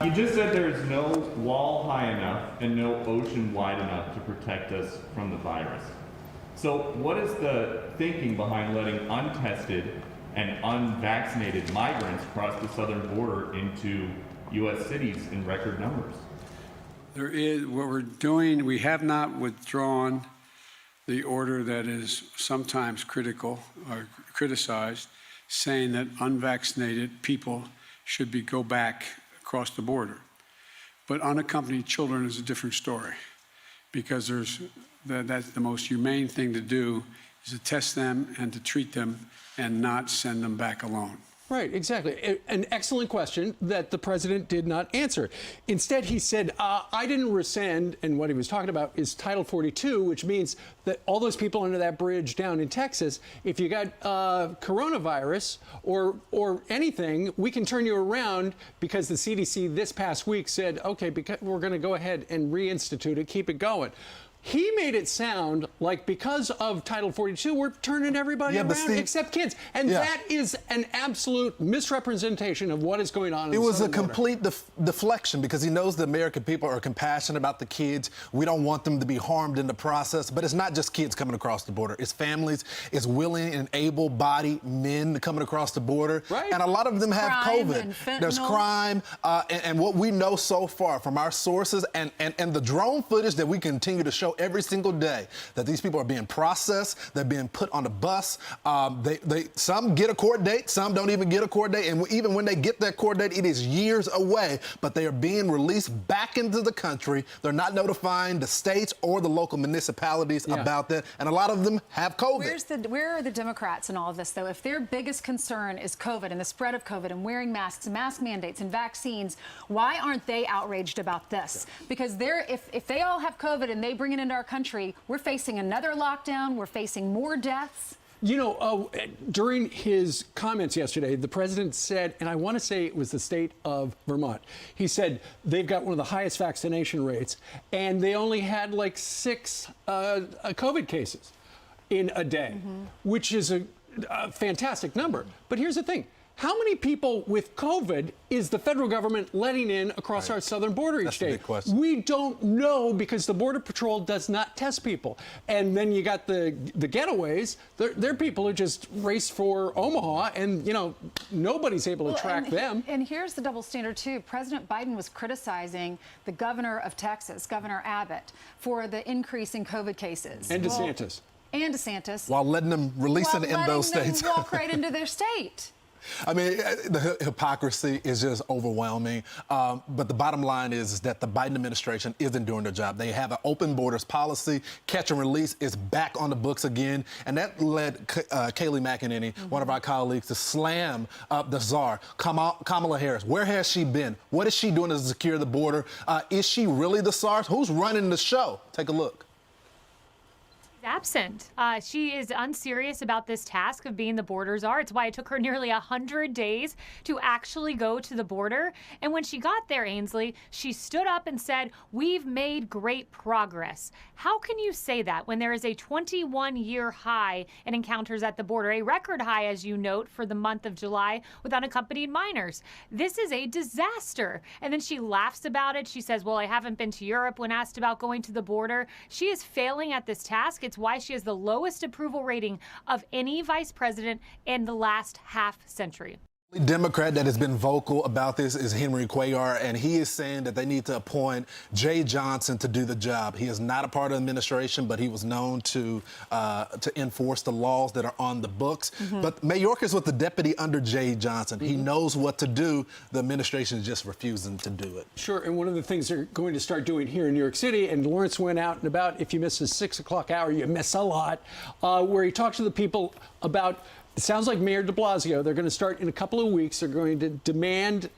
You just said there's no wall high enough and no ocean wide enough to protect us from the virus. So what is the thinking behind letting untested and unvaccinated migrants cross the southern border into U.S. cities in record numbers? There is, what we're doing, we have not withdrawn the order that is sometimes critical or criticized, saying that unvaccinated people should go back across the border. But unaccompanied children is a different story, because that's the most humane thing to do, is to test them and to treat them and not send them back alone. Right, exactly. An excellent question that the president did not answer. Instead, he said, I didn't rescind, and what he was talking about is Title 42, which means that all those people under that bridge down in Texas, if you got coronavirus or anything, we can turn you around, because the CDC this past week said, okay, we're going to go ahead and reinstitute it, keep it going. He made it sound like because of Title 42, we're turning everybody around except kids. And that is an absolute misrepresentation of what is going on in the southern border. It was a complete deflection, because he knows the American people are compassionate about the kids. We don't want them to be harmed in the process. But it's not just kids coming across the border. It's families. It's willing and able-bodied men coming across the border. Right. And a lot of them have COVID. There's crime. And what we know so far from our sources and the drone footage that we continue to show every single day, that these people are being processed, they're being put on a bus. Some get a court date, some don't even get a court date, and even when they get that court date, it is years away, but they are being released back into the country. They're not notifying the states or the local municipalities about that, and a lot of them have COVID. Where are the Democrats in all of this, though? If their biggest concern is COVID and the spread of COVID and wearing masks and mask mandates and vaccines, why aren't they outraged about this? Because if they all have COVID and they bring it into our country, we're facing another lockdown, we're facing more deaths. You know, during his comments yesterday, the president said, and I want to say it was the state of Vermont, he said they've got one of the highest vaccination rates, and they only had like 6 COVID cases in a day, which is a fantastic number. But here's the thing. How many people with COVID is the federal government letting in across our southern border each day? That's the big question. We don't know, because the Border Patrol does not test people. And then you got the getaways. They're people who just race for Omaha, and, you know, nobody's able to track them. And here's the double standard, too. President Biden was criticizing the governor of Texas, Governor Abbott, for the increase in COVID cases. And DeSantis. While letting them release it in those states. While letting them walk right into their state. I mean, the hypocrisy is just overwhelming. But the bottom line is that the Biden administration isn't doing their job. They have an open borders policy. Catch and release is back on the books again. And that led Kayleigh McEnany, one of our colleagues, to slam the czar, Kamala Harris. Where has she been? What is she doing to secure the border? Is she really the czar? Who's running the show? Take a look. Absent. She is unserious about this task of being the border czar. It's why it took her nearly 100 days to actually go to the border. And when she got there, Ainsley, she stood up and said, "We've made great progress." How can you say that when there is a 21-year high in encounters at the border, a record high, as you note, for the month of July with unaccompanied minors? This is a disaster. And then she laughs about it. She says, well, I haven't been to Europe, when asked about going to the border. She is failing at this task. It's why she has the lowest approval rating of any vice president in the last half century. The Democrat that has been vocal about this is Henry Cuellar, and he is saying that they need to appoint Jay Johnson to do the job. He is not a part of the administration, but he was known to enforce the laws that are on the books. But Mayorkas was the deputy under Jay Johnson. He knows what to do. The administration is just refusing to do it. Sure, and one of the things they're going to start doing here in New York City, and Lawrence went out and about, if you miss his 6 o'clock hour, you miss a lot, where he talks to the people about, it sounds like Mayor de Blasio, they're going to start in a couple of weeks, they're going to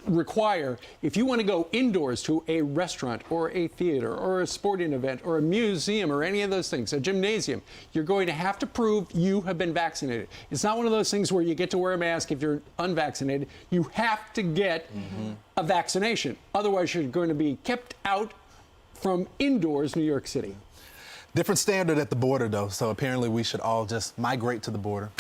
require, if you want to go indoors to a restaurant or a theater or a sporting event or a museum or any of those things, a gymnasium, you're going to have to prove you have been vaccinated. It's not one of those things where you get to wear a mask if you're unvaccinated. You have to get a vaccination. Otherwise, you're going to be kept out from indoors New York City. Different standard at the border, though, so apparently we should all just migrate to the border.